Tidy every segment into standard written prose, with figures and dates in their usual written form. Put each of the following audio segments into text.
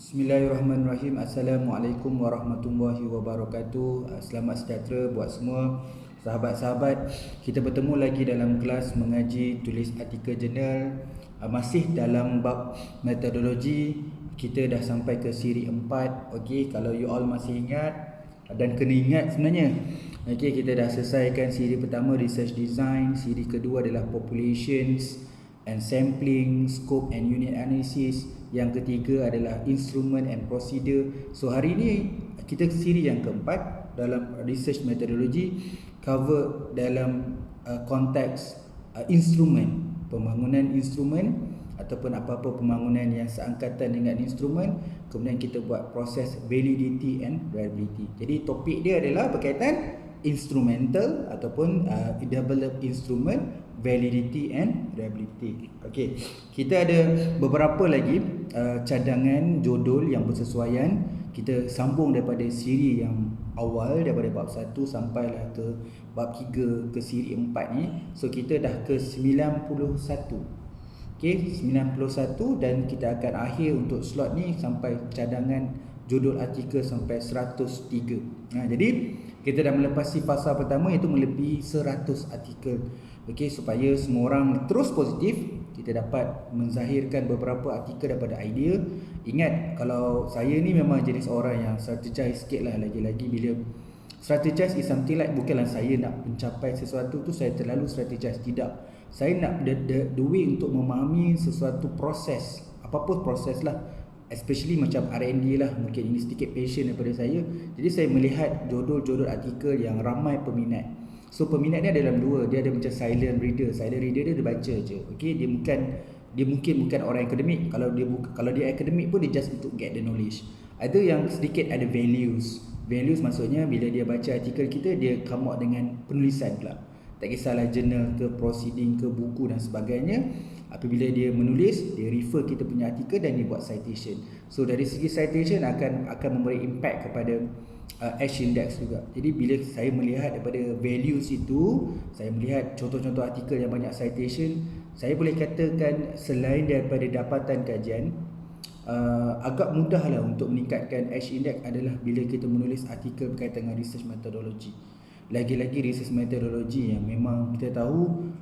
Bismillahirrahmanirrahim. Assalamualaikum warahmatullahi wabarakatuh. Selamat sejahtera buat semua sahabat-sahabat. Kita bertemu lagi dalam kelas mengaji tulis artikel jurnal. Masih dalam bab metodologi. Kita dah sampai ke siri 4. Okey, kalau you all masih ingat dan kena ingat sebenarnya. Okey, kita dah selesaikan siri pertama research design, siri kedua adalah populations and sampling, scope and unit analysis. Yang ketiga adalah instrument and procedure. So hari ini kita siri yang keempat dalam research methodology, cover dalam konteks instrumen, pembangunan instrumen ataupun apa-apa pembangunan yang seangkatan dengan instrumen. Kemudian kita buat proses validity and reliability. Jadi topik dia adalah berkaitan instrumental ataupun develop instrument, validity and reliability. Okey, kita ada beberapa lagi cadangan judul yang bersesuaian. Kita sambung daripada siri yang awal, daripada bab 1 sampailah ke bab 3 ke siri 4 ni. So kita dah ke 91. Okey, 91 dan kita akan akhir untuk slot ni sampai cadangan judul artikel sampai 103. Jadi kita dah melepasi fasa pertama iaitu melebihi 100 artikel. Okey, supaya semua orang terus positif, kita dapat menzahirkan beberapa artikel daripada idea. Ingat, kalau saya ni memang jenis orang yang strategize sikit lah. Lagi-lagi bila strategize is something like, bukanlah saya nak mencapai sesuatu tu saya terlalu strategize, tidak. Saya nak the way untuk memahami sesuatu proses, apa-apa proses lah, especially macam R&D lah. Mungkin ini sedikit passion daripada saya. Jadi saya melihat judul-judul artikel yang ramai peminat. So peminat ni ada dalam dua. Dia ada macam silent reader. Silent reader dia baca je. Okay, dia mungkin bukan orang akademik. Kalau dia akademik pun dia just untuk get the knowledge. Ada yang sedikit ada values. Values maksudnya bila dia baca artikel kita, dia come out dengan penulisan pula. Tak kisahlah journal ke, proceeding ke, buku dan sebagainya. Apabila dia menulis, dia refer kita punya artikel dan dia buat citation. So dari segi citation akan memberi impact kepada H-index juga. Jadi bila saya melihat daripada values itu, saya melihat contoh-contoh artikel yang banyak citation, saya boleh katakan selain daripada dapatan kajian, agak mudahlah untuk meningkatkan H-index adalah bila kita menulis artikel berkaitan dengan research methodology. Lagi-lagi research methodology yang memang kita tahu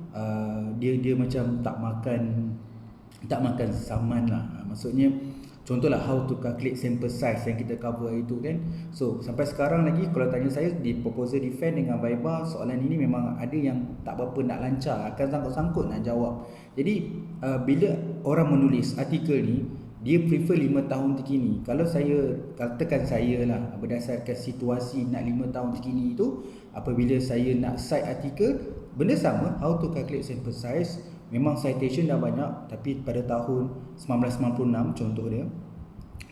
dia macam tak makan zaman lah. Maksudnya contohlah how to calculate sample size yang kita cover itu kan. So sampai sekarang lagi kalau tanya saya di proposal defense dengan Viva, soalan ini memang ada yang tak berapa nak lancar, akan sangkut-sangkut nak jawab. Jadi bila orang menulis artikel ni, dia prefer 5 tahun terkini. Kalau saya katakan saya lah, berdasarkan situasi nak 5 tahun terkini itu, apabila saya nak cite artikel, benda sama, how to calculate sample size. Memang citation dah banyak, tapi pada tahun 1996 contoh dia.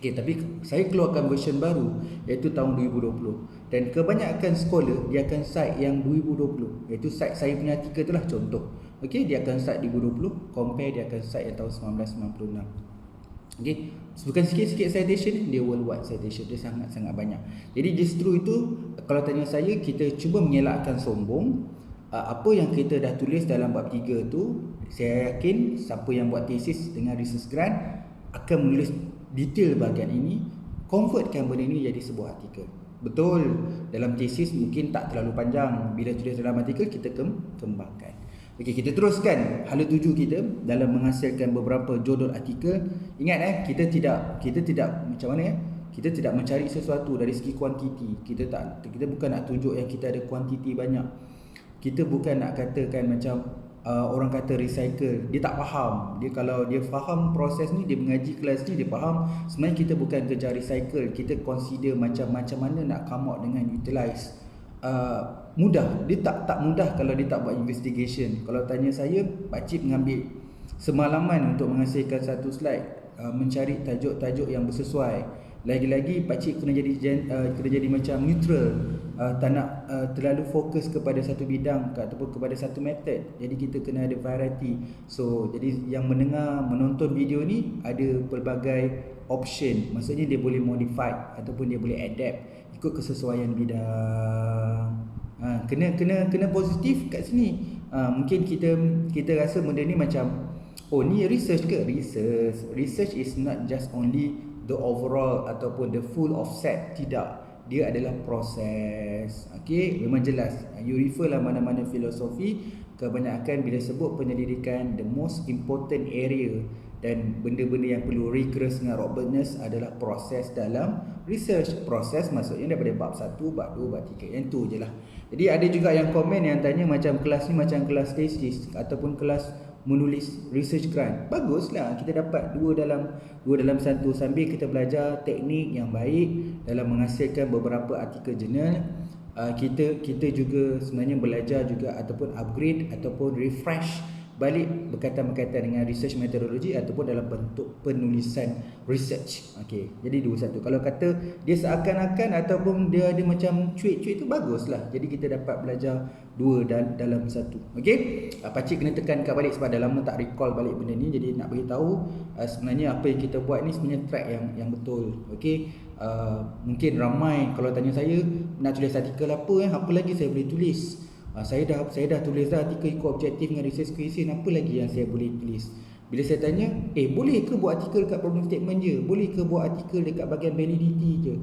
Okay, tapi saya keluarkan version baru iaitu tahun 2020. Dan kebanyakan scholar dia akan cite yang 2020, iaitu cite saya punya artikel itulah contoh. Okay, dia akan cite 2020, compare dia akan cite yang tahun 1996. Okay, bukan sikit-sikit citation, dia worldwide citation, dia sangat-sangat banyak. Jadi justru itu, kalau tanya saya, kita cuba mengelakkan sombong. Apa yang kita dah tulis dalam bab 3 tu, saya yakin siapa yang buat tesis dengan research grant akan menulis detail bahagian ini, convertkan benda ini jadi sebuah artikel. Betul, dalam tesis mungkin tak terlalu panjang, bila tulis dalam artikel kita kembangkan. Okey, kita teruskan hala tuju kita dalam menghasilkan beberapa judul artikel. Ingat kita tidak macam mana kita tidak mencari sesuatu dari segi kuantiti. Kita bukan nak tunjuk yang kita ada kuantiti banyak. Kita bukan nak katakan macam orang kata recycle, dia tak faham. Dia kalau dia faham proses ni, dia mengaji kelas ni, dia faham. Sebenarnya kita bukan kejar recycle, kita consider macam mana nak come out dengan utilize. Mudah, dia tak mudah kalau dia tak buat investigation. Kalau tanya saya, Pakcik mengambil semalaman untuk menghasilkan satu slide, mencari tajuk-tajuk yang bersesuai. Lagi-lagi Pakcik kena jadi macam neutral, tak nak terlalu fokus kepada satu bidang ataupun kepada satu method. Jadi kita kena ada variety. So jadi yang menonton video ni ada pelbagai option. Maksudnya dia boleh modify ataupun dia boleh adapt ikut kesesuaian bidang. Kena positif kat sini. Mungkin kita rasa benda ni macam, oh ni research ke? Research is not just only the overall ataupun the full offset. Tidak, dia adalah proses. Okey, memang jelas. You refer lah mana-mana filosofi, kebanyakan bila sebut penyelidikan, the most important area dan benda-benda yang perlu rigorous dengan robustness adalah proses dalam research. Proses maksudnya daripada bab 1, bab 2, bab 3. Yang tu je lah. Jadi ada juga yang komen yang tanya macam kelas ni macam kelas tesis ataupun kelas menulis research grant. Baguslah kita dapat dua dalam satu, sambil kita belajar teknik yang baik dalam menghasilkan beberapa artikel jurnal. Kita juga sebenarnya belajar juga ataupun upgrade ataupun refresh balik berkaitan dengan research methodology ataupun dalam bentuk penulisan research. Okey, jadi dua satu. Kalau kata dia seakan-akan ataupun dia ada macam cuit-cuit tu, baguslah. Jadi kita dapat belajar dua dalam satu. Okey, pakcik kena tekankan balik sebab dah lama tak recall balik benda ni. Jadi nak beritahu sebenarnya apa yang kita buat ni sebenarnya track yang betul. Okey, mungkin ramai kalau tanya saya nak tulis artikel apa lagi saya boleh tulis. Saya dah tulis dah artikel ikut objektif dengan research question, apa lagi yang saya boleh tulis? Bila saya tanya, boleh ke buat artikel dekat problem statement je? Boleh ke buat artikel dekat bahagian validity je?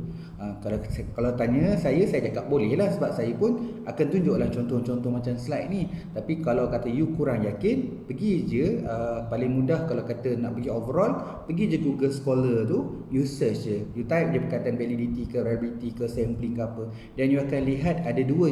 Kalau tanya saya cakap boleh lah, sebab saya pun akan tunjuklah contoh-contoh macam slide ni. Tapi kalau kata you kurang yakin, pergi je, paling mudah kalau kata nak pergi overall, pergi je Google Scholar tu, you search je, you type je perkataan validity ke reliability ke sampling ke apa, dan you akan lihat ada dua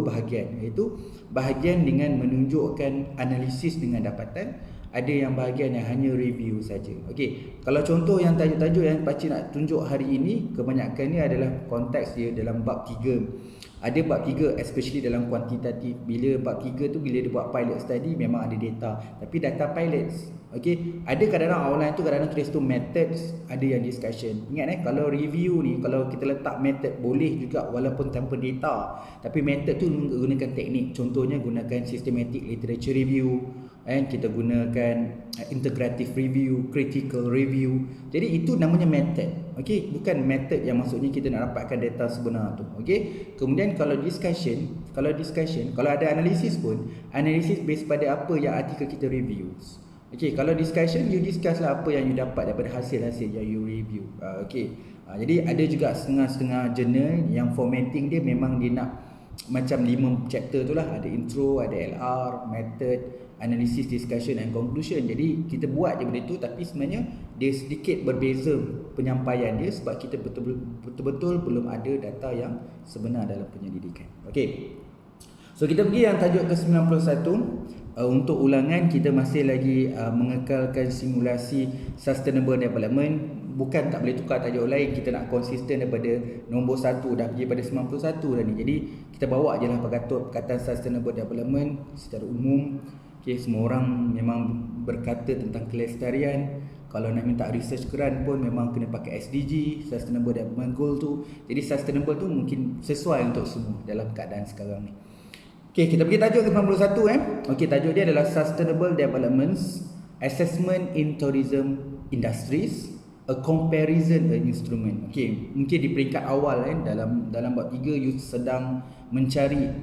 bahagian, iaitu bahagian dengan menunjukkan analisis dengan dapatan, ada yang bahagian yang hanya review saja. Okey, kalau contoh yang tajuk-tajuk yang pakcik nak tunjuk hari ini, kebanyakan ni adalah konteks dia dalam bab 3. Ada bab 3 especially dalam kuantitatif. Bila bab 3 tu bila dia buat pilot study memang ada data, tapi data pilots. Okey, ada kadang-kadang online tu kadang-kadang tulis tu methods, ada yang discussion. Ingat kalau review ni, kalau kita letak method boleh juga walaupun tanpa data, tapi method tu gunakan teknik. Contohnya gunakan systematic literature review, kita gunakan integrative review, critical review. Jadi itu namanya method. Okey, bukan method yang maksudnya kita nak dapatkan data sebenar tu. Okey, kemudian kalau discussion, kalau ada analisis pun, analisis based pada apa yang artikel kita reviews. Okey, kalau discussion, you discuss lah apa yang you dapat daripada hasil-hasil yang you review. Okey, jadi ada juga setengah-setengah journal yang formatting dia memang dia nak macam 5 chapter tu lah. Ada intro, ada LR, method, analysis, discussion and conclusion. Jadi kita buat je benda tu, tapi sebenarnya dia sedikit berbeza penyampaian dia sebab kita betul-betul belum ada data yang sebenar dalam penyelidikan. Okey, so kita pergi yang tajuk ke-91. Untuk ulangan kita masih lagi mengekalkan simulasi sustainable development. Bukan tak boleh tukar tajuk lain, kita nak konsisten daripada nombor 1, dah pergi pada 91 dah ni. Jadi kita bawa je lah perkataan sustainable development secara umum. Okay, semua orang memang berkata tentang kelestarian. Kalau nak minta research grant pun memang kena pakai SDG, Sustainable Development Goal tu. Jadi sustainable tu mungkin sesuai untuk semua dalam keadaan sekarang ni. Okay, kita pergi tajuk ke-91 Okay, tajuk dia adalah Sustainable Developments Assessment in Tourism Industries, a Comparison Instrument. Okay, mungkin di peringkat awal dalam bab 3 you sedang mencari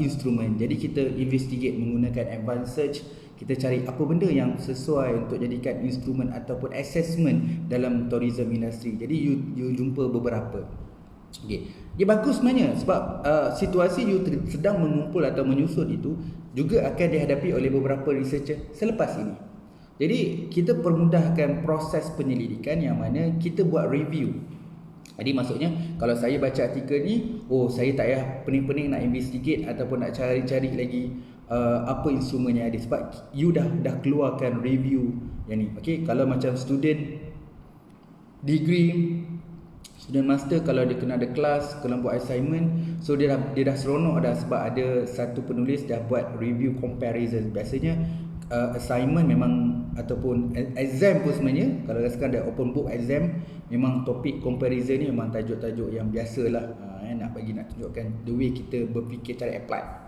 instrumen. Jadi kita investigate menggunakan advanced search. Kita cari apa benda yang sesuai untuk jadikan instrumen ataupun assessment dalam tourism industry. Jadi you jumpa beberapa. Okay, dia bagus sebenarnya sebab situasi you sedang mengumpul atau menyusun itu juga akan dihadapi oleh beberapa researcher selepas ini. Jadi kita permudahkan proses penyelidikan yang mana kita buat review. Jadi maksudnya kalau saya baca artikel ni, saya tak payah pening-pening nak investigate ataupun nak cari-cari lagi apa instrumen yang ada sebab you dah keluarkan review yang ni. Okey, kalau macam student degree, student master, kalau dia kena ada kelas, kena buat assignment, so dia dah seronok dah sebab ada satu penulis dah buat review comparison. Biasanya assignment memang ataupun exam pun sebenarnya kalau sekarang ada open book exam, memang topik comparison ni memang tajuk-tajuk yang biasalah nak tunjukkan the way kita berfikir cara apply.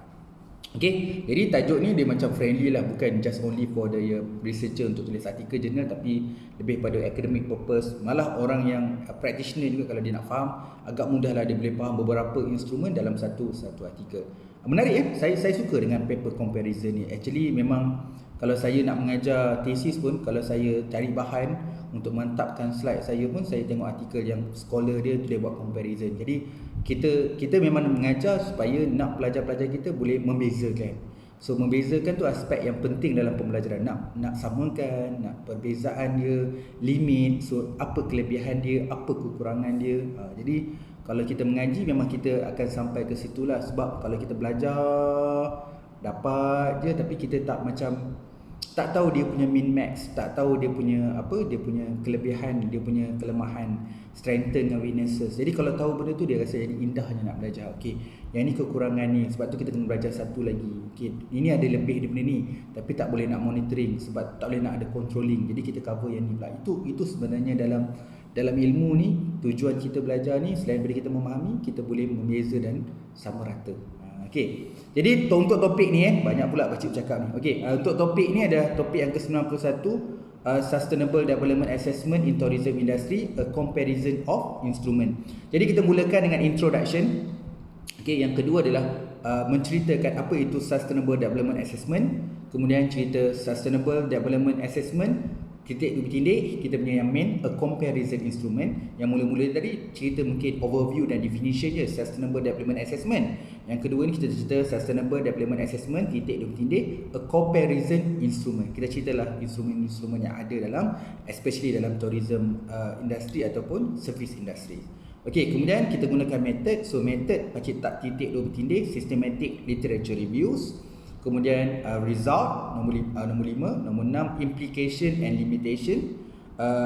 Okay, jadi tajuk ni dia macam friendly lah, bukan just only for the researcher untuk tulis artikel jurnal, tapi lebih pada academic purpose. Malah orang yang practitioner juga kalau dia nak faham, agak mudah lah dia boleh faham beberapa instrumen dalam satu artikel. Menarik saya suka dengan paper comparison ni. Actually memang kalau saya nak mengajar tesis pun, kalau saya cari bahan untuk mantapkan slide saya pun saya tengok artikel yang scholar dia buat comparison. Jadi kita memang mengajar supaya nak pelajar-pelajar kita boleh membezakan. So membezakan tu aspek yang penting dalam pembelajaran. Nak samakan, nak perbezaan dia, limit, so apa kelebihan dia, apa kekurangan dia. Jadi kalau kita mengaji memang kita akan sampai ke situlah. Sebab kalau kita belajar dapat je tapi kita tak tahu dia punya min max, tak tahu dia punya dia punya kelebihan, dia punya kelemahan, strengthen dan weaknesses. Jadi kalau tahu benda tu dia rasa jadi indahnya nak belajar. Okey, yang ni kekurangan ni, sebab tu kita kena belajar satu lagi. Okey, ini ada lebih daripada ni tapi tak boleh nak monitoring sebab tak boleh nak ada controlling. Jadi kita cover yang ni pula. Itu sebenarnya dalam ilmu ni tujuan kita belajar ni selain daripada kita memahami, kita boleh membeza dan sama rata. Okey. Jadi untuk topik ni banyak pula pakcik bercakap ni. Okey, untuk topik ni ada topik yang ke-91, Sustainable Development Assessment in Tourism Industry, a comparison of instrument. Jadi kita mulakan dengan introduction. Okey, yang kedua adalah menceritakan apa itu Sustainable Development Assessment, kemudian cerita Sustainable Development Assessment titik dua bertindih, kita punya yang main a comparison instrument. Yang mula-mula tadi cerita mungkin overview dan definition je Sustainable Development Assessment. Yang kedua ni kita cerita Sustainable Development Assessment titik dua bertindih a comparison instrument. Kita ceritalah instrumen-instrumen yang ada dalam, especially dalam tourism industry ataupun service industry. Okey, kemudian kita gunakan method. So method pakcik tak titik dua bertindih systematic literature reviews. Kemudian result nombor 5, nombor 6 implication and limitation,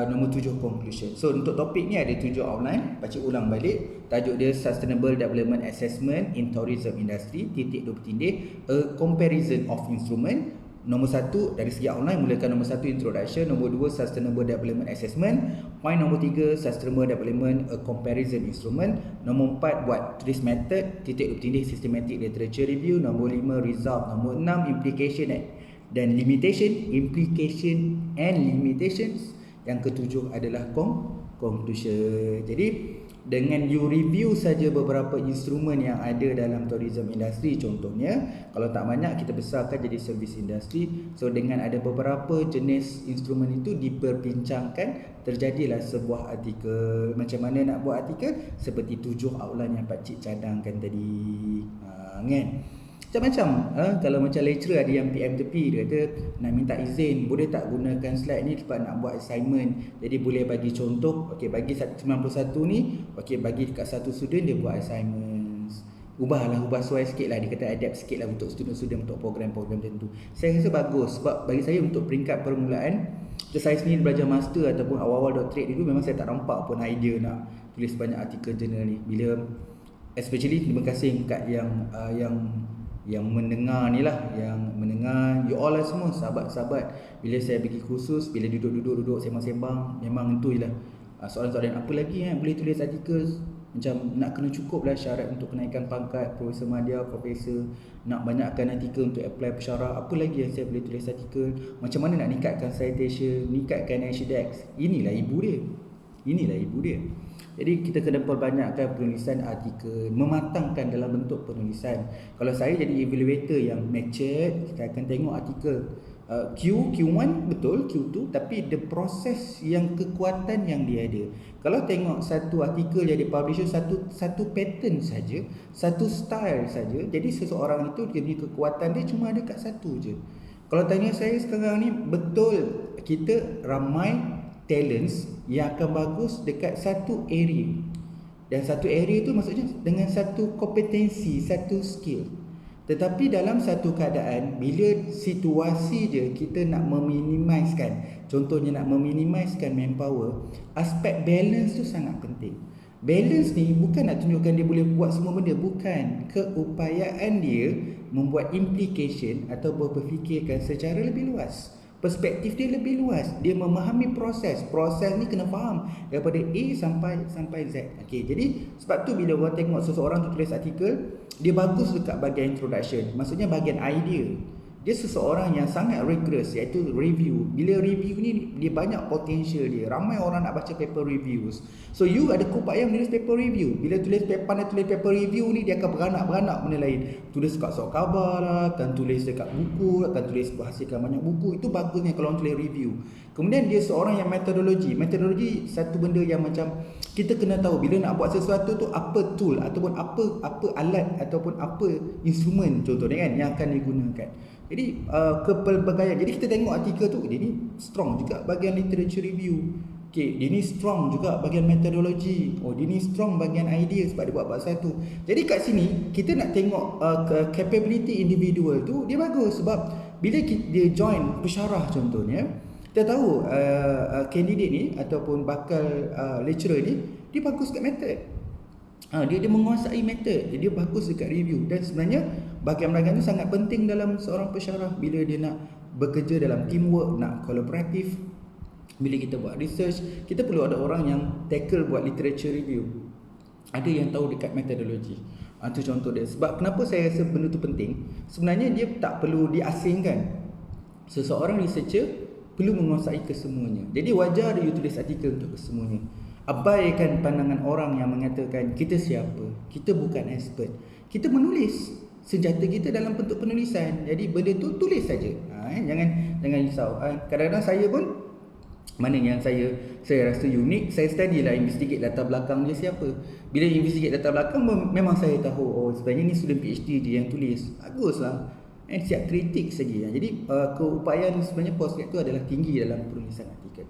nombor 7 conclusion. So untuk topik ni ada 7 outline, pakcik ulang balik. Tajuk dia Sustainable Development Assessment in Tourism Industry titik dua bertindih a comparison of instrument. Nombor 1 dari segi outline mulakan nombor 1 introduction, nombor 2 Sustainable Development Assessment, point nombor 3 Sustainable Development a comparison instrument, nombor 4 buat tulis method titik dua bertindih systematic literature review, nombor 5 result, nombor 6 implication dan implication and limitations, yang ketujuh adalah conclusion. Jadi dengan you review saja beberapa instrumen yang ada dalam tourism industry, contohnya kalau tak banyak kita besarkan jadi service industry. So dengan ada beberapa jenis instrumen itu diperbincangkan, terjadilah sebuah artikel. Macam mana nak buat artikel? Seperti 7 outline yang pakcik cadangkan tadi, kan? Macam-macam. Kalau macam lecturer ada yang PM tepi, dia kata nak minta izin, boleh tak gunakan slide ni sebab nak buat assignment. Jadi boleh bagi contoh. Okey, bagi 91 ni, okey bagi dekat satu student dia buat assignments. Ubah suai sikit lah, dia kata adapt sikit lah untuk student-student untuk program-program tertentu. Saya rasa bagus sebab bagi saya untuk peringkat permulaan, saya sendiri belajar master ataupun awal-awal doctorate dulu, memang saya tak nampak pun idea nak tulis banyak artikel jurnal ni. Bila especially terima kasih kat yang mendengar ni lah, yang mendengar you all lah semua, sahabat-sahabat. Bila saya pergi kursus, bila duduk sembang-sembang, memang tu je lah soalan-soalan apa lagi boleh tulis artikel. Macam nak kena cukup lah syarat untuk kenaikan pangkat Profesor Madya, Profesor, nak banyakkan artikel untuk apply pensyarah. Apa lagi yang saya boleh tulis artikel, macam mana nak ningkatkan citation, ningkatkan NACDEX. Inilah ibu dia. Jadi kita kena perbanyakkan penulisan artikel, mematangkan dalam bentuk penulisan. Kalau saya jadi evaluator yang matured, kita akan tengok artikel Q1 betul, Q2, tapi the proses yang kekuatan yang dia ada. Kalau tengok satu artikel yang dipublish satu pattern saja, satu style saja, jadi seseorang itu dia punya kekuatan dia cuma ada kat satu je. Kalau tanya saya sekarang ni, betul kita ramai talents yang akan bagus dekat satu area. Dan satu area tu maksudnya dengan satu kompetensi, satu skill. Tetapi dalam satu keadaan, bila situasi je kita nak meminimizekan, contohnya nak meminimizekan manpower, aspek balance tu sangat penting. Balance ni bukan nak tunjukkan dia boleh buat semua benda, bukan. Keupayaan dia membuat implication atau berfikirkan secara lebih luas. Perspektif dia lebih luas. Dia memahami proses. Proses ni kena faham daripada A sampai Z. Okey, jadi sebab tu bila orang tengok seseorang tu tulis artikel, dia bagus dekat bahagian introduction. Maksudnya bahagian idea. Dia seseorang yang sangat rigorous, iaitu review. Bila review ni dia banyak potential dia. Ramai orang nak baca paper reviews. So you ada keupayaan menulis paper review. Bila tulis paper review ni, dia akan beranak benda lain. Tulis kat surat khabar lah, akan tulis dekat buku, akan tulis hasilkan banyak buku. Itu bagusnya kalau orang tulis review. Kemudian dia seorang yang metodologi. Metodologi satu benda yang macam kita kena tahu bila nak buat sesuatu tu apa tool ataupun apa alat ataupun apa instrumen contohnya kan yang akan digunakan. Jadi kepelbagaian. Jadi kita tengok artikel tu dia ni strong juga bahagian literature review. Okay, dia ni strong juga bahagian metodologi. Oh, dia ni strong bahagian idea sebab dia buat satu. Jadi kat sini kita nak tengok capability individual tu dia bagus sebab bila dia join pensyarah contohnya, kita tahu candidate ni ataupun bakal lecturer ni dia bagus kat method. Dia menguasai method, dia bagus dekat review dan sebenarnya bahagian-bahagian tu sangat penting dalam seorang pensyarah bila dia nak bekerja dalam teamwork, nak kolaboratif. Bila kita buat research, kita perlu ada orang yang tackle buat literature review. Ada yang tahu dekat metodologi. Itu contoh dia. Sebab kenapa saya rasa benda tu penting? Sebenarnya dia tak perlu diasingkan. Seseorang researcher perlu menguasai kesemuanya. Jadi wajar dia tulis artikel untuk kesemuanya. Abaikan pandangan orang yang mengatakan kita siapa? Kita bukan expert. Kita menulis senjata kita dalam bentuk penulisan. Jadi benda tu tulis saja. Jangan risau. Kadang-kadang saya pun mana yang saya rasa unik, saya study lah, investigate latar belakang dia siapa. Bila investigate latar belakang memang saya tahu sebenarnya ni student PhD dia yang tulis. Baguslah. Siap kritik lagi. Jadi keupayaan sebenarnya postgrad tu adalah tinggi dalam penulisan artikel.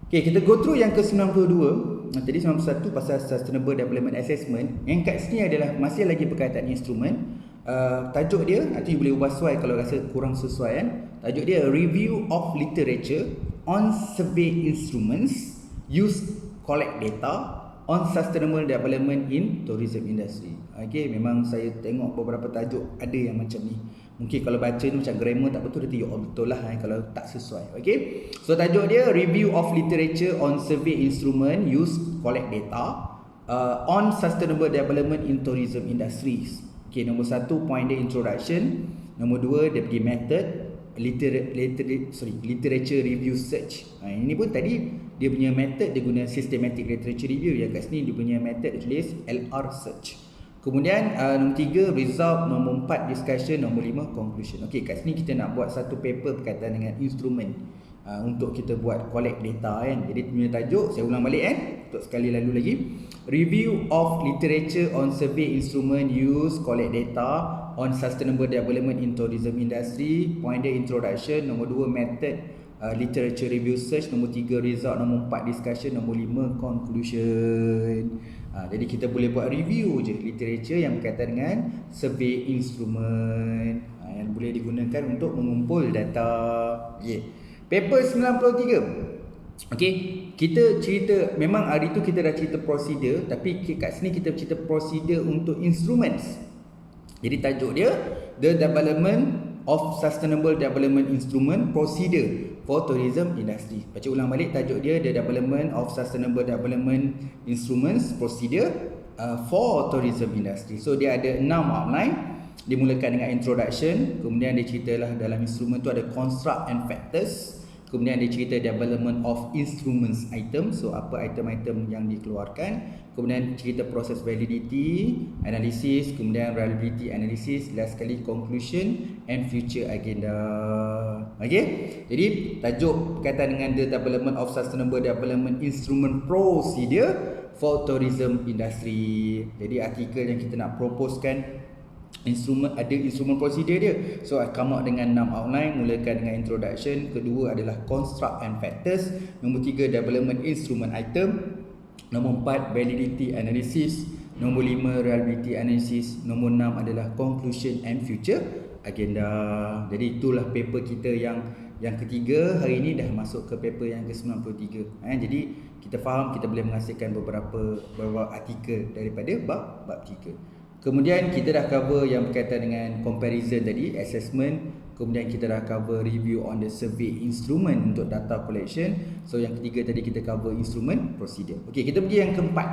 Okay, kita go through yang ke-92. Tadi 91 pasal Sustainable Development Assessment. Yang kat sini adalah masih lagi berkaitan instrumen. Tajuk dia nanti boleh ubah sesuai kalau rasa kurang sesuai kan. Tajuk dia Review of Literature on Survey Instruments Used Collect Data on Sustainable Development in Tourism Industry. Okay, memang saya tengok beberapa tajuk ada yang macam ni. Mungkin kalau baca ni macam grammar tak betul, dia tengok betul lah kalau tak sesuai. Okay, so tajuk dia Review of Literature on Survey Instrument Used Collect Data on Sustainable Development in Tourism Industries. Okay, nombor 1 point dia introduction. Nombor 2 dia pergi method literature review search. Ini pun tadi dia punya method dia guna systematic literature review. Yang kat sini dia punya method dia tulis LR search. Kemudian nombor 3 result, nombor 4 discussion, nombor 5 conclusion. Okey, kat sini kita nak buat satu paper berkaitan dengan instrumen untuk kita buat collect data kan. Jadi punya tajuk saya ulang balik untuk sekali lalu lagi. Review of literature on survey instrument use collect data on sustainable development in tourism industry. Point dia introduction, nombor 2 method literature review search, nombor 3 result, nombor 4 discussion, nombor 5 conclusion. Jadi kita boleh buat review je literature yang berkaitan dengan survey instrument yang boleh digunakan untuk mengumpul data. Paper 93. Okey, kita cerita memang hari tu kita dah cerita prosedur, tapi kat sini kita cerita prosedur untuk instruments. Jadi tajuk dia The Development of Sustainable Development Instrument Procedure for Tourism Industry. Baca ulang balik tajuk dia The Development of Sustainable Development Instruments Procedure for Tourism Industry. So dia ada 6 outline. Dimulakan dengan introduction, kemudian dia ceritalah dalam instrumen tu ada construct and factors. Kemudian dia cerita development of instruments item. So apa item-item yang dikeluarkan. Kemudian cerita proses validity analysis, kemudian reliability analysis, last sekali conclusion and future agenda. Okey. Jadi tajuk berkaitan dengan the development of sustainable development instrument procedure for tourism industry. Jadi artikel yang kita nak proposekan instrumen, ada instrumen prosedur dia. So I come out dengan 6 outline. Mulakan dengan introduction, kedua adalah construct and factors, nombor 3 development instrument item, nombor 4 validity analysis, nombor 5 reliability analysis, nombor 6 adalah conclusion and future agenda. Jadi itulah paper kita yang ketiga. Hari ini dah masuk ke paper yang ke-93. Jadi kita faham kita boleh menghasilkan beberapa artikel daripada bab 3. Kemudian kita dah cover yang berkaitan dengan comparison tadi, assessment. Kemudian kita dah cover review on the survey instrument untuk data collection. So yang ketiga tadi kita cover instrument procedure. Okey, kita pergi yang keempat.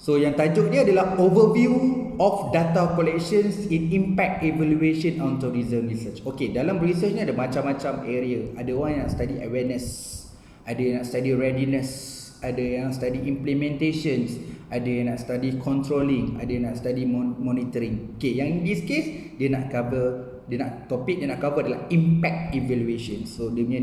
So yang tajuk dia adalah overview of data collections in impact evaluation on tourism research. Okey, dalam research ni ada macam-macam area. Ada orang yang study awareness, ada yang nak study readiness, ada yang study implementations, ada yang nak study controlling, ada yang nak study monitoring. Okay, yang in this case dia nak cover topik dia nak cover adalah impact evaluation. So dia punya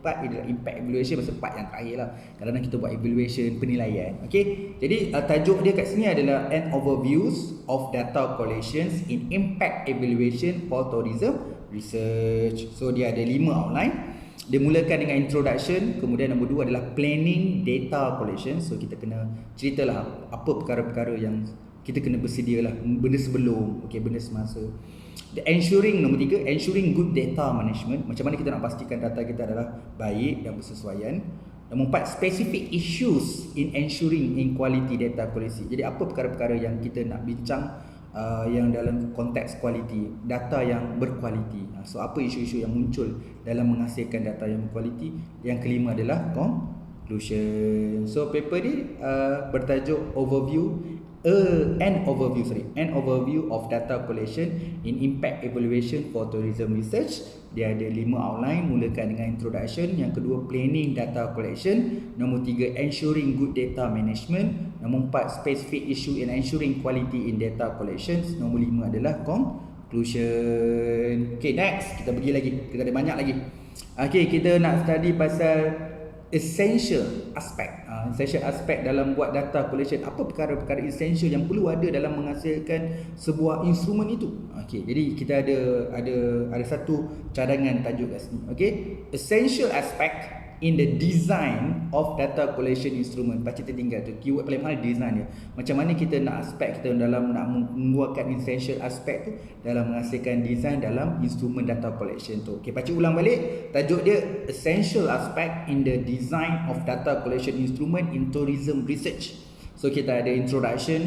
part adalah impact evaluation, pasal part yang terakhir lah. Kadang-kadang kita buat evaluation, penilaian. Okay, jadi tajuk dia kat sini adalah an overviews of data collections in impact evaluation for tourism research. So dia ada 5 outline. Dia mulakan dengan introduction, kemudian nombor 2 adalah planning data collection. So kita kena ceritalah apa perkara-perkara yang kita kena bersedia lah, benda sebelum, benda semasa. The ensuring, nombor 3, ensuring good data management. Macam mana kita nak pastikan data kita adalah baik dan bersesuaian. Nombor 4, specific issues in ensuring in quality data quality. Jadi apa perkara-perkara yang kita nak bincang yang dalam konteks quality, data yang berkualiti. So apa isu-isu yang muncul dalam menghasilkan data yang berkualiti. Yang kelima adalah conclusion. So paper ni bertajuk an overview of data collection in impact evaluation for tourism research. Dia ada 5 outline, mulakan dengan introduction, yang kedua planning data collection, nombor 3 ensuring good data management, nombor 4 specific issue in ensuring quality in data collections, nombor 5 adalah conclusion. Okay, next kita pergi lagi, kita ada banyak lagi. Okay, kita nak study pasal essential aspect dalam buat data collection. Apa perkara-perkara essential yang perlu ada dalam menghasilkan sebuah instrumen itu. Okey, jadi kita ada satu cadangan tajuk kat sini. Okey, essential aspect in the design of data collection instrument. Baca tertinggal tu, keyword paling mahal design dia. Macam mana kita nak aspek kita dalam nak mengeluarkan essential aspect tu dalam menghasilkan design dalam instrumen data collection tu. Okey, baca ulang balik. Tajuk dia essential aspect in the design of data collection instrument in tourism research. So kita ada introduction,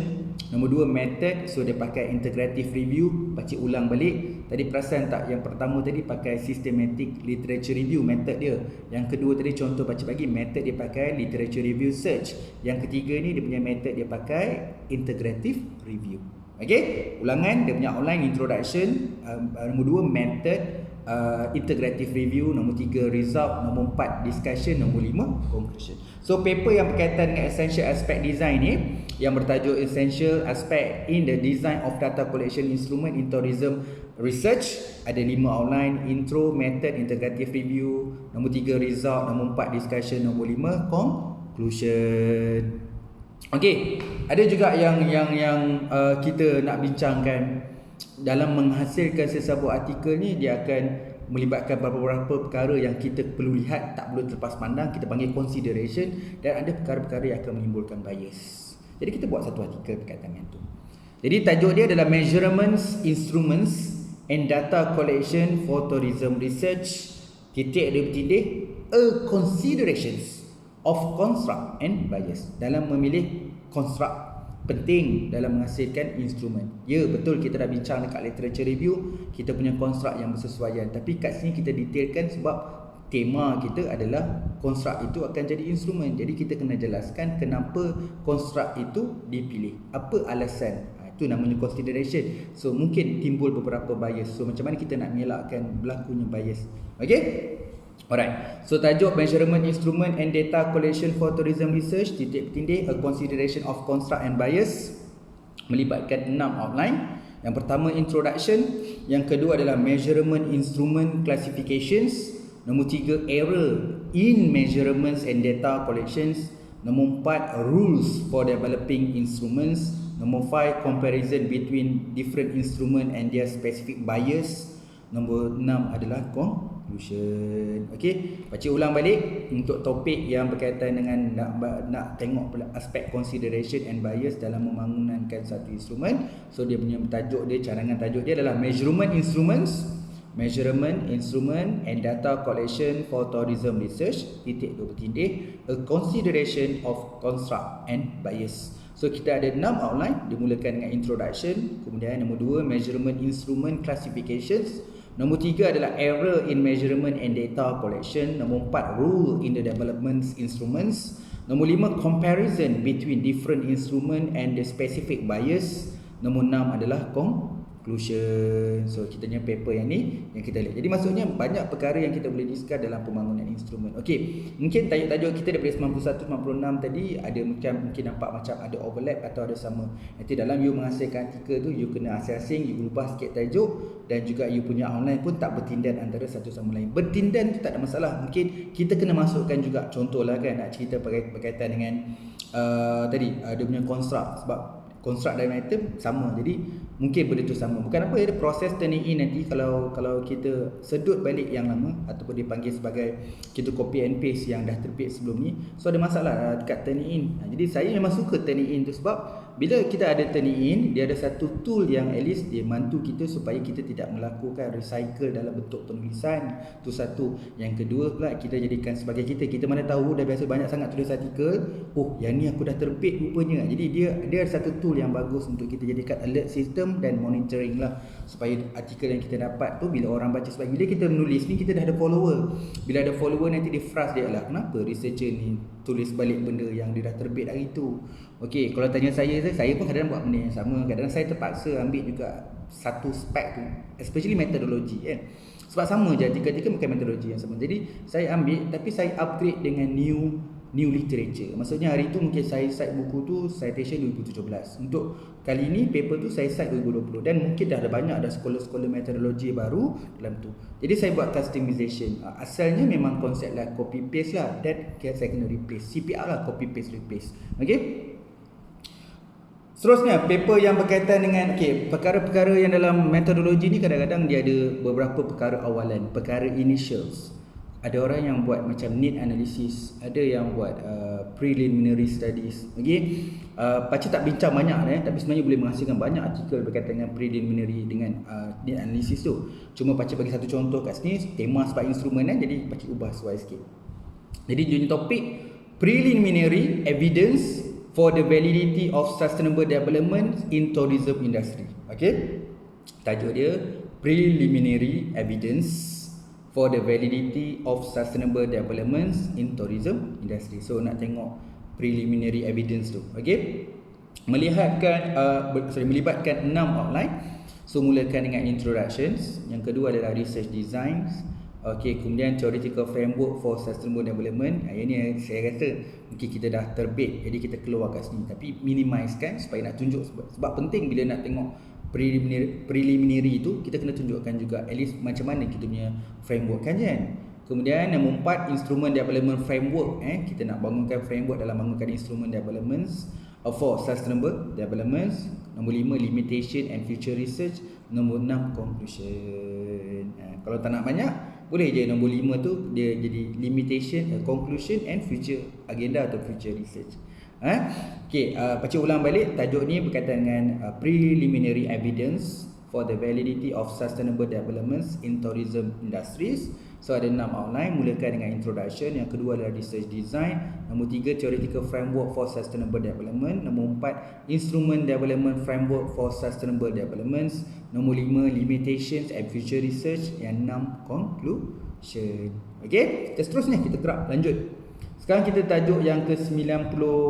nombor 2 method, so dia pakai integrative review. Baca ulang balik. Tadi perasan tak yang pertama tadi pakai systematic literature review method dia. Yang kedua tadi contoh baca bagi method dia pakai literature review search. Yang ketiga ni dia punya method dia pakai integrative review. Okey, ulangan dia punya outline introduction, nombor 2 method, integrative review, nombor 3 result, nombor 4 discussion, nombor 5 conclusion. So paper yang berkaitan dengan essential aspect design ni yang bertajuk essential aspect in the design of data collection instrument in tourism research, ada 5 outline, intro, method, integrative review, nombor 3 result, nombor 4 discussion, nombor 5 conclusion. Okey, ada juga yang kita nak bincangkan dalam menghasilkan sesebuah artikel ni. Dia akan melibatkan beberapa perkara yang kita perlu lihat, tak perlu terlepas pandang, kita panggil consideration, dan ada perkara-perkara yang akan menimbulkan bias. Jadi kita buat satu artikel berkaitan dengan tu. Jadi tajuk dia adalah measurements, instruments and data collection for tourism research, a considerations of construct and bias. Dalam memilih construct penting dalam menghasilkan instrumen. Ya, betul kita dah bincang dekat literature review, kita punya construct yang bersesuaian. Tapi kat sini kita detailkan sebab tema kita adalah construct itu akan jadi instrumen. Jadi kita kena jelaskan kenapa construct itu dipilih. Apa alasan? Itu namanya consideration. So mungkin timbul beberapa bias. So macam mana kita nak mengelakkan berlakunya bias? Okay? Alright, so tajuk measurement instrument and data collection for tourism research, a consideration of construct and bias, melibatkan 6 outline. Yang pertama introduction, yang kedua adalah measurement instrument classifications, nombor 3 error in measurements and data collections, nombor 4 rules for developing instruments, nombor 5 comparison between different instrument and their specific bias, nombor 6 adalah conclusion. Okey, baca ulang balik untuk topik yang berkaitan dengan nak tengok aspek consideration and bias dalam membangunkan satu instrumen. So dia punya tajuk dia, cadangan tajuk dia adalah measurement instrument and data collection for tourism research, a consideration of construct and bias. So kita ada 6 outline, dimulakan dengan introduction, kemudian nombor 2 measurement instrument classifications, nombor 3 adalah error in measurement and data collection, nombor 4 rule in the development instruments, nombor 5 comparison between different instrument and the specific bias, nombor 6 adalah conclusion. So kita punya paper yang ni yang kita lihat. Jadi maksudnya banyak perkara yang kita boleh discuss dalam pembangunan instrumen. Okey, mungkin tajuk-tajuk kita daripada 91 96 tadi ada mungkin nampak macam ada overlap atau ada sama. Nanti dalam you menghasilkan artikel tu, you kena asing-asing, you ubah sikit tajuk, dan juga you punya online pun tak bertindan antara satu sama lain. Bertindan tu tak ada masalah. Mungkin kita kena masukkan juga, contohlah kan, nak cerita berkaitan dengan tadi dia punya construct, sebab construct dalam item sama, jadi mungkin benda tu sama. Bukan apa, ada proses turning in nanti kalau kita sedut balik yang lama ataupun dipanggil sebagai kita copy and paste yang dah terbit sebelum ni, so ada masalah dekat turning in. Jadi saya memang suka turning in tu sebab bila kita ada turning in, dia ada satu tool yang at least dia bantu kita supaya kita tidak melakukan recycle dalam bentuk penulisan. Tu satu. Yang kedua pula, kita jadikan sebagai kita mana tahu dah biasa banyak sangat tulis artikel, oh yang ni aku dah terbit rupanya. Jadi dia ada satu tool yang bagus untuk kita jadikan alert system dan monitoring lah, supaya artikel yang kita dapat tu bila orang baca, sebab bila kita menulis ni kita dah ada follower. Bila ada follower nanti dia frust dia lah, kenapa researcher ni tulis balik benda yang dia dah terbit hari tu. Okey, kalau tanya saya pun kadang-kadang buat benda yang sama. Kadang-kadang saya terpaksa ambil juga satu spek tu, especially metodologi kan. Sebab sama je artikel-artikel bukan metodologi yang sama. Jadi saya ambil tapi saya upgrade dengan new literature. Maksudnya hari tu mungkin saya cite buku tu citation 2017. Untuk kali ni paper tu saya cite 2020, dan mungkin dah ada banyak dah scholar-scholar metodologi baru dalam tu. Jadi saya buat customization. Asalnya memang konsep lah copy paste lah, dan saya kena replace. CPR lah, copy paste replace. Okey. Seterusnya, paper yang berkaitan dengan perkara-perkara yang dalam metodologi ni kadang-kadang dia ada beberapa perkara awalan, perkara initials. Ada orang yang buat macam need analysis, ada yang buat preliminary studies. Okey. Pakcik tak bincang banyak tapi sebenarnya boleh menghasilkan banyak artikel berkaitan dengan preliminary dengan need analysis tu. Cuma pakcik bagi satu contoh kat sini, tema sebab instrumen jadi pakcik ubah sesuai sikit. Jadi jenis topik preliminary evidence for the validity of sustainable development in tourism industry. Okey. Tajuk dia preliminary evidence for the validity of sustainable developments in tourism industry. So nak tengok preliminary evidence tu. Okey. Melibatkan 6 outline. So mulakan dengan introductions, yang kedua adalah research designs. Okey, kemudian theoretical framework for sustainable development. Ini saya rasa mungkin kita dah terbit, jadi kita keluar kat sini, tapi minimize kan supaya nak tunjuk, sebab penting bila nak tengok preliminary itu kita kena tunjukkan juga at least macam mana kita punya framework kan. Kemudian nombor 4, instrument development framework. Kita nak bangunkan framework dalam bangunkan instrument developments for sustainable developments. Nombor 5, limitation and future research. Nombor 6, conclusion. Kalau tak nak banyak, boleh je nombor 5 tu dia jadi limitation, conclusion and future agenda atau future research. Okey, pakcik ulang balik, tajuk ni berkaitan dengan preliminary evidence for the validity of sustainable developments in tourism industries. So ada 6 outline, mulakan dengan introduction, yang kedua adalah research design, nombor 3 theoretical framework for sustainable development, nombor 4 instrument development framework for sustainable developments, nombor 5 limitations and future research, yang 6 conclusion. Okey, seterusnya kita gerak lanjut. Sekarang kita tajuk yang ke 98.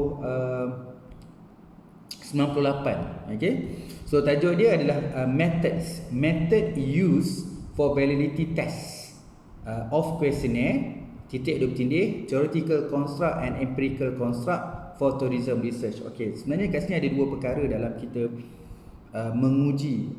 Okey. So tajuk dia adalah method used for validity test of questionnaire theoretical construct and empirical construct for tourism research. Okey, sebenarnya kat sini ada dua perkara dalam kita menguji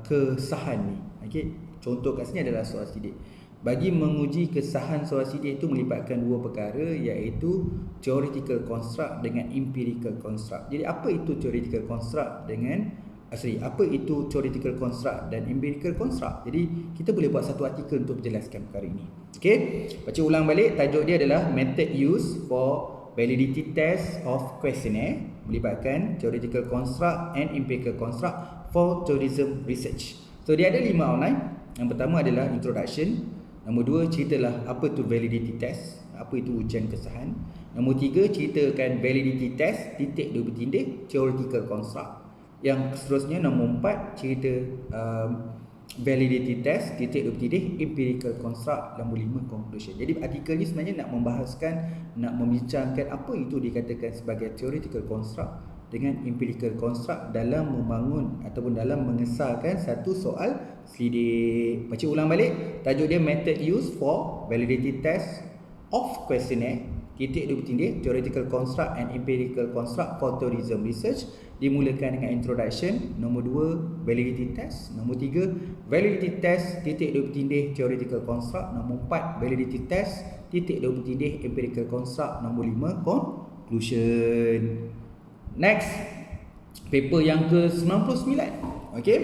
kesahan ni. Okey, contoh kat sini adalah soal sidik. Bagi menguji kesahan soal sidik itu melibatkan dua perkara, iaitu theoretical construct dengan empirical construct. Jadi apa itu theoretical construct dengan apa itu theoretical construct dan empirical construct? Jadi kita boleh buat satu artikel untuk menjelaskan perkara ini. Okey, baca ulang balik, tajuk dia adalah method used for validity test of questionnaire, melibatkan theoretical construct and empirical construct for tourism research. So dia ada 5 outline. Yang pertama adalah introduction. Nombor 2, ceritalah apa tu validity test, apa itu ujian kesahan. Nombor 3, ceritakan validity test dua bertindih theoretical construct. Yang seterusnya nombor 4, cerita validity test dua bertindih empirical construct. Nombor 5, conclusion. Jadi artikel ni sebenarnya nak membahaskan, nak membincangkan apa itu dikatakan sebagai theoretical construct dengan empirical construct dalam membangun ataupun dalam mengesahkan satu soal selidik. Baca ulang balik, tajuk dia method used for validity test of questionnaire, titik dua bertindih, theoretical construct and empirical construct for tourism research. Dimulakan dengan introduction. Nombor 2, validity test. Nombor 3, validity test, titik dua bertindih, theoretical construct. Nombor 4, validity test, titik dua bertindih, empirical construct. Nombor 5, conclusion. Next, paper yang ke-99. Okay,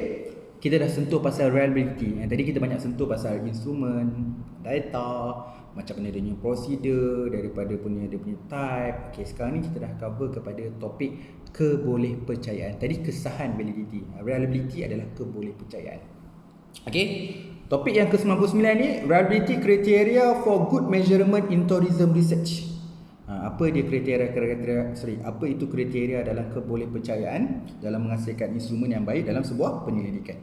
kita dah sentuh pasal reliability. Tadi kita banyak sentuh pasal instrumen, data, macam mana dia punya prosedur, daripada dia punya type. Okay, sekarang ni kita dah cover kepada topik kebolehpercayaan. Tadi kesahan validity. Reliability adalah kebolehpercayaan. Okay, topik yang ke-99 ni, reliability criteria for good measurement in tourism research. Apa dia apa itu kriteria dalam kebolehpercayaan dalam menghasilkan instrumen yang baik dalam sebuah penyelidikan.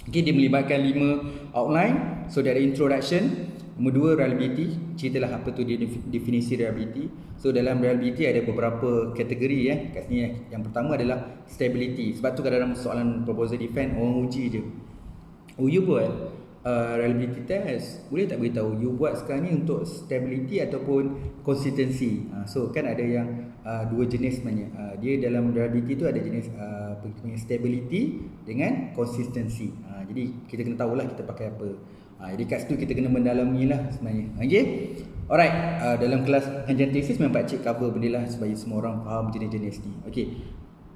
Okay, dia melibatkan 5 outline. So dari introduction. Nombor 2, reliability. Ceritalah apa tu dia definisi reliability. So dalam reliability ada beberapa kategori kat sini. Yang pertama adalah stability. Sebab tu kadang-kadang soalan proposal defense orang uji je. Oh, you buat reliability test, boleh tak beritahu you buat sekarang ni untuk stability ataupun consistency. So kan ada yang dua jenis sebenarnya. Dia dalam reliability tu ada jenis stability dengan consistency. Jadi kita kena tahulah kita pakai apa. Jadi kat situ kita kena mendalami lah sebenarnya. Okay, alright. Dalam kelas Hanjam tesis memang pakcik cover benda lah supaya semua orang faham jenis-jenis ni. Okay,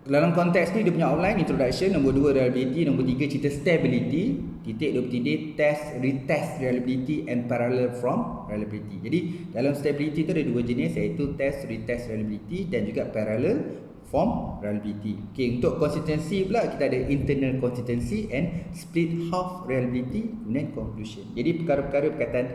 dalam konteks ni dia punya outline, introduction. Nombor 2, reliability. Nombor 3, cerita stability, titik dua bertindih, test, retest reliability and parallel from reliability. Jadi dalam stability tu ada dua jenis, iaitu test, retest reliability dan juga parallel from reliability. Okay, untuk consistency pula kita ada internal consistency and split half reliability dan conclusion. Jadi perkara-perkara berkaitan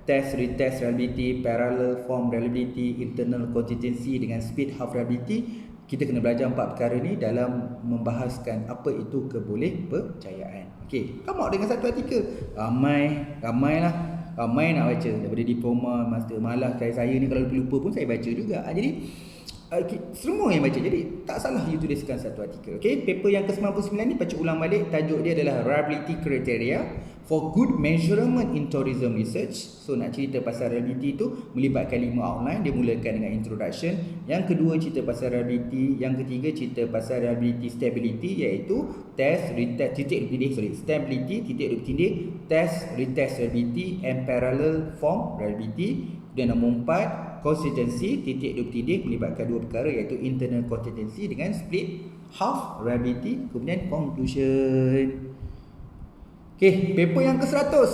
test, retest reliability, parallel from reliability, internal consistency dengan split half reliability, kita kena belajar 4 perkara ni dalam membahaskan apa itu kebolehpercayaan. Okey, come out dengan satu artikel. Ramai nak baca daripada diploma, master. Malah saya ni kalau lupa pun saya baca juga. Jadi semua yang baca, jadi tak salah you tuliskan satu artikel. Okey, paper yang ke-99 ni baca ulang balik. Tajuk dia adalah reliability criteria for good measurement in tourism research. So nak cerita pasal reliability tu melibatkan 5 outline. Dia mulakan dengan introduction. Yang kedua cerita pasal reliability. Yang ketiga cerita pasal reliability stability, iaitu test, retest, stability, titik bertindih, test, retest reliability and parallel form reliability. Dan nombor 4, consistency, titik dua bertindih, melibatkan 2 perkara, iaitu internal consistency dengan split half reliability. Kemudian conclusion. Okay, paper yang ke-100.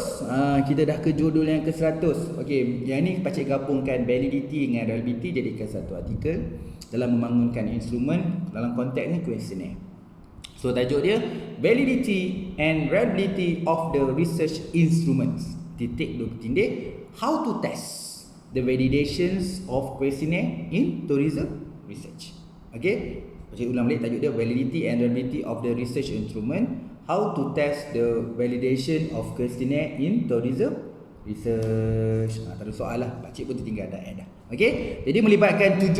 Kita dah ke judul yang ke-100. Okay, yang ni pakcik gabungkan validity dengan reliability jadikan satu artikel dalam membangunkan instrumen dalam konteks ni questionnaire. So tajuk dia validity and reliability of the research instruments, titik dua bertindih, how to test the validations of questionnaire in tourism research. Okay, baca ulang balik tajuk dia validity and reliability of the research instrument, how to test the validation of questionnaire in tourism research. Tak ada soal lah, pakcik pun tertinggal dah. Okay, jadi melibatkan 7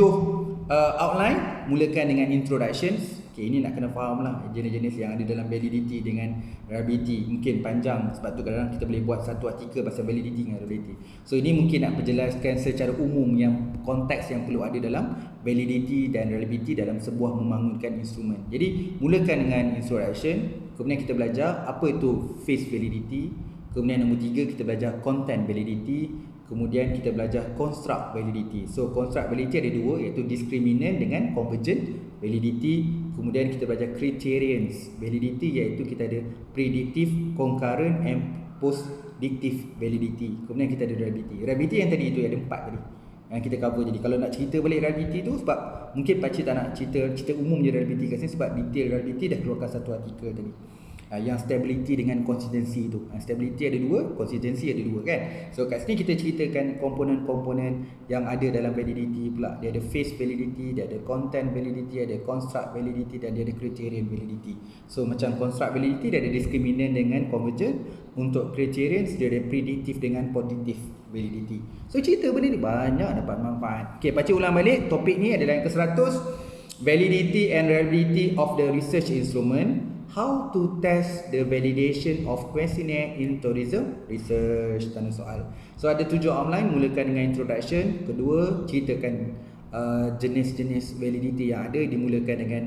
outline. Mulakan dengan introductions. Okay, ini nak kena faham lah jenis-jenis yang ada dalam validity dengan reliability. Mungkin panjang, sebab tu kadang-kadang kita boleh buat satu artikel pasal validity dengan reliability. So ini mungkin nak menjelaskan secara umum yang konteks yang perlu ada dalam validity dan reliability dalam sebuah membangunkan instrumen. Jadi mulakan dengan introduction. Kemudian kita belajar apa itu phase validity. Kemudian nombor 3 kita belajar content validity. Kemudian kita belajar construct validity. So construct validity ada 2, iaitu discriminant dengan convergent validity. Kemudian kita belajar criterions validity, iaitu kita ada predictive, concurrent and postdictive validity. Kemudian kita ada reliability. Reliability yang tadi itu ada 4 tadi yang kita cover. Jadi kalau nak cerita balik reliability tu, sebab mungkin pakcik tak nak cerita umum je reliability kat sini, sebab detail reliability dah keluarkan satu artikel tadi. Yang stability dengan consistency tu. Stability ada 2, consistency ada 2 kan. So kat sini kita ceritakan komponen-komponen yang ada dalam validity pula. Dia ada phase validity, dia ada content validity, ada construct validity dan dia ada criterion validity. So macam construct validity dia ada discriminant dengan convergent. Untuk criterions dia ada predictive dengan positive validity. So cerita benda ni banyak dapat manfaat. Okay, baca ulang balik. Topik ni adalah yang ke-100. validity and reliability of the research instrument. How to test the validation of questionnaire in tourism research. Tanda soal. So ada 7 outline, mulakan dengan introduction. Kedua, ceritakan jenis-jenis validity yang ada, dimulakan dengan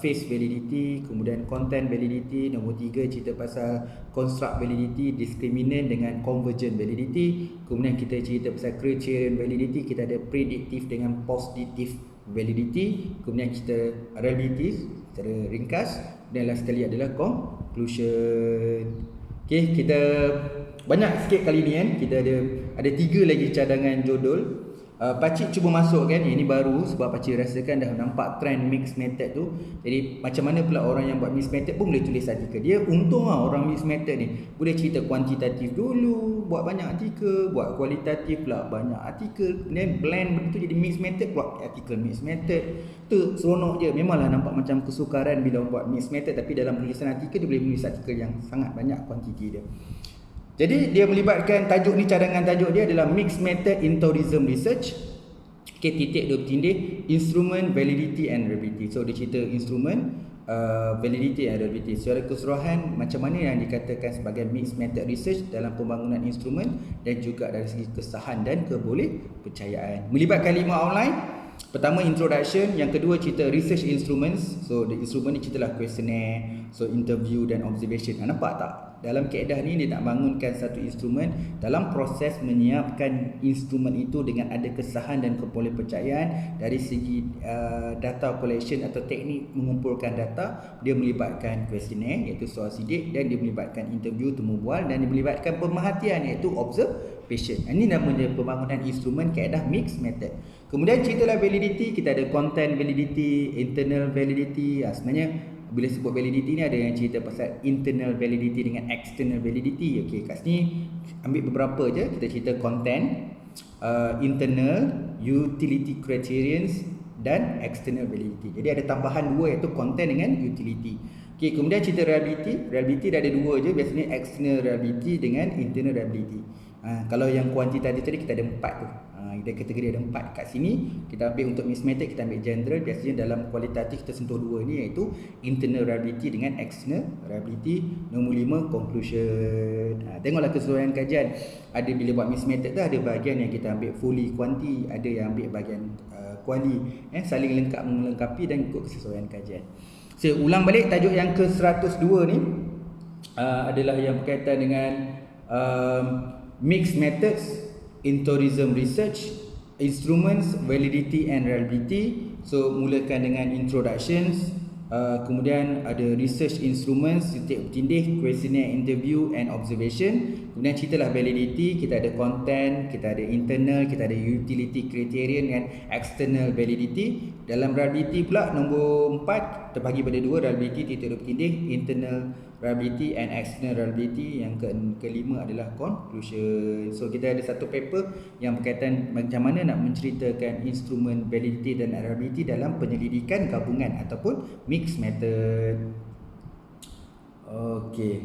face validity, kemudian content validity. Nombor 3, cerita pasal construct validity, discriminant dengan convergent validity. Kemudian kita cerita pasal criterion validity, kita ada predictive dengan positive validity. Kemudian kita reliability secara ringkas, dan last sekali adalah conclusion. Okay, kita banyak sikit kali ni kan. Kita ada 3 lagi cadangan judul. Pakcik cuba masuk kan, ini baru sebab pakcik rasakan dah nampak trend mixed method tu. Jadi macam mana pula orang yang buat mixed method pun boleh tulis artikel. Dia untung lah orang mixed method ni, boleh cerita kuantitatif dulu, buat banyak artikel, buat kualitatif pula banyak artikel, kemudian blend benda tu jadi mixed method, buat artikel mixed method. Tu seronok je. Memanglah nampak macam kesukaran bila orang buat mixed method, tapi dalam tulisan artikel dia boleh menulis artikel yang sangat banyak kuantiti dia. Jadi dia melibatkan tajuk ni, cadangan tajuk dia adalah Mixed Method in Tourism Research. Okay, titik 2 bertindih, Instrument, Validity and Reliability. So dia cerita instrument, validity and reliability. Secara keseluruhan macam mana yang dikatakan sebagai mixed method research dalam pembangunan instrumen, dan juga dari segi kesahan dan kebolehpercayaan. Melibatkan 5 outline. Pertama, introduction. Yang kedua, cerita research instruments. So the instrument ni ceritalah questionnaire, so interview dan observation. Nampak tak? Dalam kaedah ni dia nak bangunkan satu instrumen. Dalam proses menyiapkan instrumen itu dengan ada kesahan dan kebolehpercayaan dari segi data collection atau teknik mengumpulkan data, dia melibatkan questionnaire iaitu soal sidik, dan dia melibatkan interview temu bual, dan dia melibatkan pemerhatian iaitu observation. Ini namanya pembangunan instrumen kaedah mixed method. Kemudian ceritalah validity, kita ada content validity, internal validity. Sebenarnya bila sebut validity ni ada yang cerita pasal internal validity dengan external validity. Okey, kat sini ambil beberapa je. Kita cerita content, internal, utility criterions dan external validity. Jadi ada tambahan 2 iaitu content dengan utility. Okey, kemudian cerita reliability. Reliability dah ada 2 je, biasanya external reliability dengan internal reliability. Kalau yang kuantitatif tadi kita ada 4 tu. Dia kategori ada 4. Kat sini kita ambil untuk mixed method, kita ambil general. Biasanya dalam kualitatif kita sentuh 2 ni, iaitu internal reliability dengan external reliability. Nombor 5, conclusion. Tengoklah keseluruhan kajian. Ada bila buat mixed method tu ada bahagian yang kita ambil fully kuanti, ada yang ambil bahagian kuali, saling lengkap melengkapi dan ikut kesesuaian kajian. Saya ulang balik, tajuk yang ke-102 ni adalah yang berkaitan dengan mixed methods in tourism research, instruments, validity and reliability. So mulakan dengan introductions, kemudian ada research instruments, titik bertindih, questionnaire, interview and observation. Kemudian ceritalah validity, kita ada content, kita ada internal, kita ada utility criterion dan external validity. Dalam reliability pula nombor 4 terbagi pada 2, reliability titik bertindih, internal reliability and external reliability. Yang kelima adalah conclusion. So kita ada satu paper yang berkaitan macam mana nak menceritakan instrumen validity dan reliability dalam penyelidikan gabungan ataupun mixed method. Okey.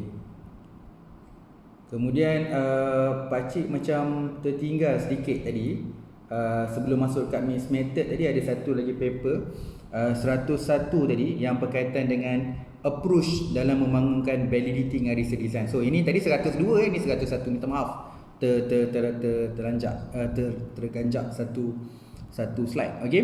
Kemudian pakcik macam tertinggal sedikit tadi. Sebelum masuk kat mixed method tadi ada satu lagi paper 101 tadi yang berkaitan dengan approach dalam membangunkan validity dengan research design. So ini tadi 102, ini 101. Minta maaf terganjak satu slide. Okey,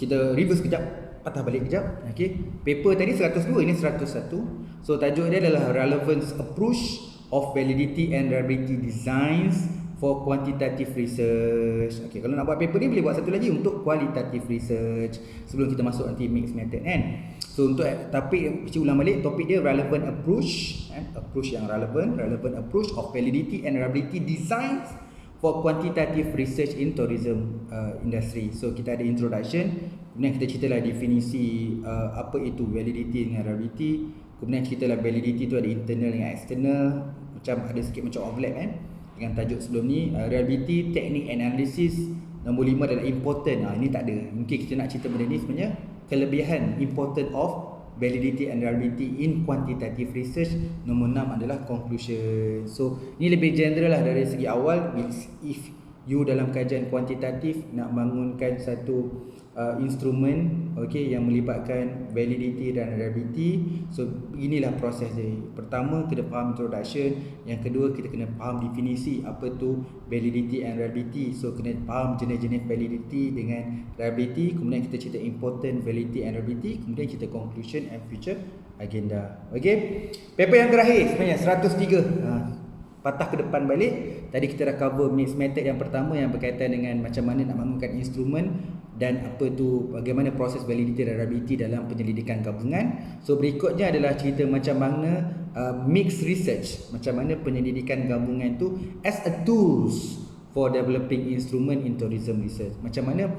kita reverse kejap, patah balik kejap. Okey, paper tadi 102, ini 101. So tajuk dia adalah relevance approach of validity and reliability designs for quantitative research. Okey, kalau nak buat paper ni boleh buat satu lagi untuk qualitative research sebelum kita masuk nanti mixed method kan. So untuk topik, ulang balik, topik dia relevant approach, approach yang relevant approach of validity and reliability designs for quantitative research in tourism industry. So kita ada introduction, kemudian kita ceritalah definisi apa itu validity dengan reliability, kemudian ceritalah validity tu ada internal dengan external, macam ada sikit macam overlap kan dengan tajuk sebelum ni. Reliability, teknik analysis. Nombor 5 adalah important. Ini tak ada. Mungkin kita nak cerita benda ni sebenarnya kelebihan important of validity and reliability in quantitative research. Nombor 6 adalah conclusion. So ni lebih general lah dari segi awal. If you dalam kajian kuantitatif nak bangunkan satu instrumen yang melibatkan validity dan reliability. So inilah proses dia. Pertama kita faham introduction, yang kedua kita kena faham definisi apa tu validity and reliability. So kena faham jenis-jenis validity dengan reliability, kemudian kita cerita important validity and reliability, kemudian kita conclusion and future agenda. Paper yang terakhir sebenarnya 103. Patah ke depan balik. Tadi kita dah cover mix method yang pertama yang berkaitan dengan macam mana nak bangunkan instrumen dan apa tu bagaimana proses validity dan reliability dalam penyelidikan gabungan. So berikutnya adalah cerita macam mana mixed research, macam mana penyelidikan gabungan tu as a tools for developing instrument in tourism research. Macam mana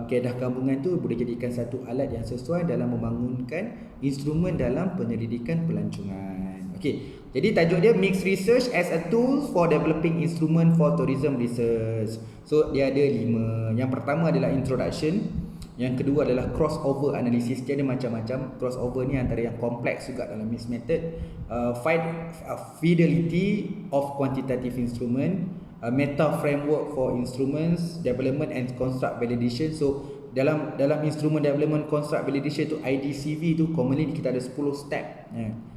keadaan gabungan tu boleh jadikan satu alat yang sesuai dalam membangunkan instrumen dalam penyelidikan pelancongan. Jadi tajuk dia mixed research as a tool for developing instrument for tourism research. So dia ada 5. Yang pertama adalah introduction, yang kedua adalah crossover analysis. Dia ada macam-macam. Crossover ni antara yang kompleks juga dalam mixed method. Fidelity of quantitative instrument, meta framework for instruments development and construct validation. So dalam instrument development construct validation tu IDCV tu commonly kita ada 10 step.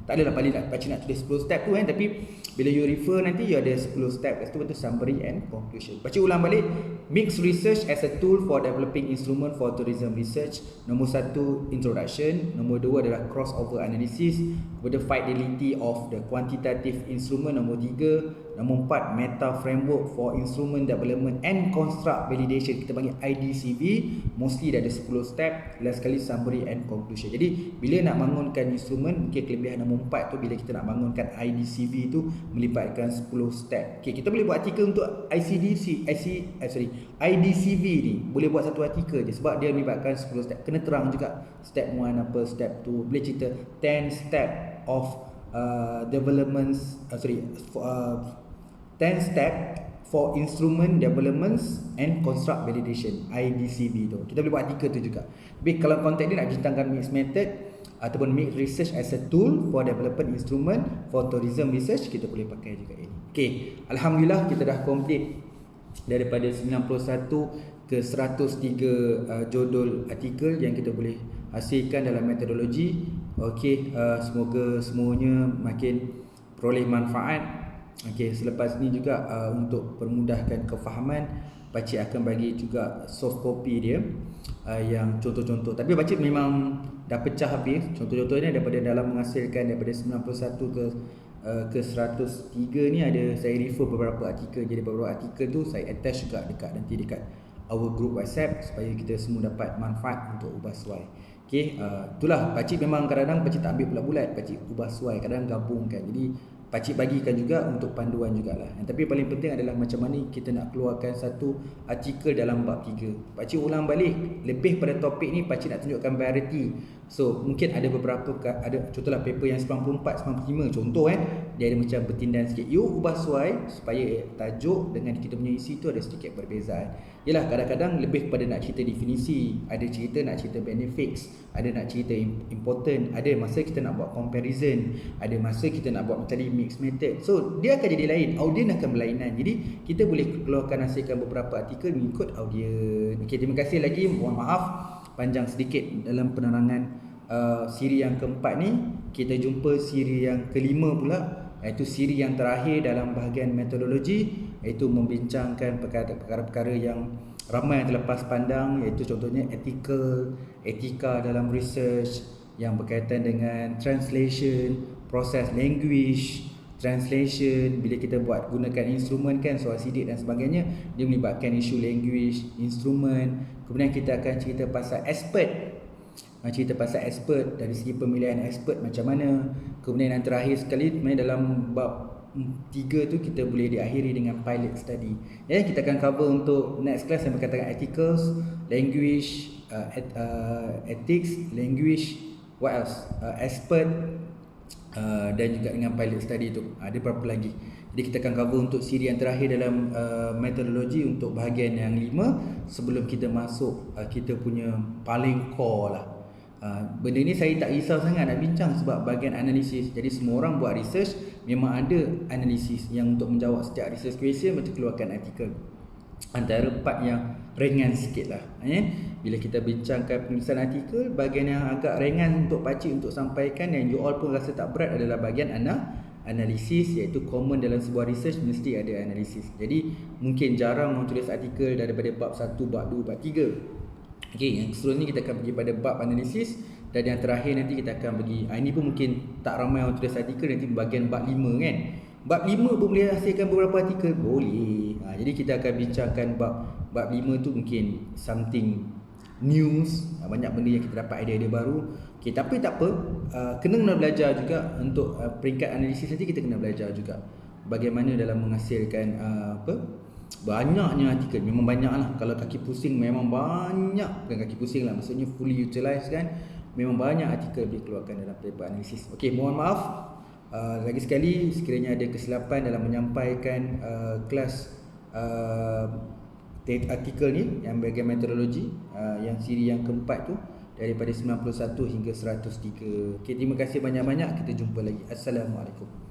Tak adalah paling pakcik nak tulis 10 step tu tapi bila you refer nanti you ada 10 step. Lepas tu betul summary and conclusion. Pakcik ulang balik. Mixed research as a tool for developing instrument for tourism research. Nombor 1 introduction, nombor 2 adalah crossover analysis, the fidelity of the quantitative instrument, nombor 3, nombor 4 meta framework for instrument development and construct validation, kita panggil IDCV. Mostly dah ada 10 step. Last sekali summary and conclusion. Jadi bila nak bangunkan instrumen, mungkin kelebihan nombor 4 tu bila kita nak bangunkan IDCV tu melibatkan 10 step. Kita boleh buat artikel untuk IDCV ni. Boleh buat satu artikel je sebab dia melibatkan 10 step. Kena terang juga step 1 apa, step 2. Boleh cerita 10 step of developments 10 step for instrument developments and construct validation, IDCV tu. Kita boleh buat artikel tu juga. Tapi kalau konteks dia nak ceritakan mixed method ataupun mixed research as a tool for development instrument for tourism research, kita boleh pakai juga ini. Alhamdulillah kita dah complete daripada 91 ke 103 judul artikel yang kita boleh hasilkan dalam metodologi. Semoga semuanya makin peroleh manfaat. Selepas ni juga untuk permudahkan kefahaman, pakcik akan bagi juga soft copy dia yang contoh-contoh. Tapi pakcik memang dah pecah habis. Contoh-contohnya daripada dalam menghasilkan daripada 91 ke 103 ni ada saya refer beberapa artikel. Jadi beberapa artikel tu saya attach juga dekat our group WhatsApp supaya kita semua dapat manfaat untuk ubah suai. Itulah pakcik memang kadang-kadang pakcik tak ambil bulat-bulat, pakcik ubah suai, kadang gabungkan. Jadi pakcik bagikan juga untuk panduan jugalah. Tapi paling penting adalah macam mana kita nak keluarkan satu artikel dalam bab 3. Pakcik ulang balik lebih pada topik ni, pakcik nak tunjukkan variety. So mungkin ada beberapa, ada contohlah paper yang 94, 95 contoh dia ada macam bertindan sikit. You ubah suai supaya tajuk dengan kita punya isi tu ada sedikit perbezaan. Yalah, kadang-kadang lebih kepada nak cerita definisi, ada cerita nak cerita benefits, ada nak cerita important, ada masa kita nak buat comparison, ada masa kita nak buat tadi mixed method. So dia akan jadi lain, audien akan berlainan. Jadi kita boleh keluarkan, hasilkan beberapa artikel mengikut audien. Terima kasih lagi, mohon maaf panjang sedikit dalam penerangan siri yang keempat ni. Kita jumpa siri yang kelima pula, iaitu siri yang terakhir dalam bahagian metodologi, iaitu membincangkan perkara-perkara yang ramai yang terlepas pandang, iaitu contohnya etika dalam research yang berkaitan dengan translation, proses language, translation. Bila kita buat gunakan instrumen kan, soal sidik dan sebagainya, dia melibatkan isu language, instrumen. Kemudian kita akan cerita pasal expert, dari segi pemilihan expert macam mana. Kemudian yang terakhir sekali dalam bab 3 tu kita boleh diakhiri dengan pilot study. Kita akan cover untuk next class yang berkaitan dengan ethicals, language, ethics, language, what else? Expert dan juga dengan pilot study tu. Ada berapa lagi? Jadi kita akan cover untuk siri yang terakhir dalam metodologi untuk bahagian yang 5 sebelum kita masuk kita punya paling core lah. Benda ni saya tak risau sangat nak bincang sebab bahagian analisis. Jadi semua orang buat research memang ada analisis yang untuk menjawab setiap research question macam keluarkan artikel. Antara part yang ringan sikit lah. Bila kita bincangkan penulisan artikel, bahagian yang agak ringan untuk pakcik untuk sampaikan yang you all pun rasa tak berat adalah bahagian analisis, iaitu common dalam sebuah research mesti ada analisis. Jadi mungkin jarang orang tulis artikel daripada bab 1, bab 2, bab 3. Okey, yang seterusnya kita akan pergi pada bab analisis, dan yang terakhir nanti kita akan pergi, ini pun mungkin tak ramai orang tulis artikel, nanti bahagian bab 5 kan. Bab 5 pun boleh hasilkan beberapa artikel, boleh. Jadi kita akan bincangkan bab 5 tu mungkin something news, banyak benda yang kita dapat idea-idea baru. Okay, tapi tak apa, kena belajar juga untuk peringkat analisis nanti. Kita kena belajar juga bagaimana dalam menghasilkan banyaknya artikel. Memang banyak lah, kalau kaki pusing memang banyak, bukan kaki pusing lah, maksudnya fully utilized kan, memang banyak artikel dikeluarkan dalam paper analisis. Okay, mohon maaf lagi sekali sekiranya ada kesilapan dalam menyampaikan kelas artikel ni yang bahagian metodologi, yang siri yang keempat tu, daripada 91 hingga 103. Okay, terima kasih banyak-banyak. Kita jumpa lagi. Assalamualaikum.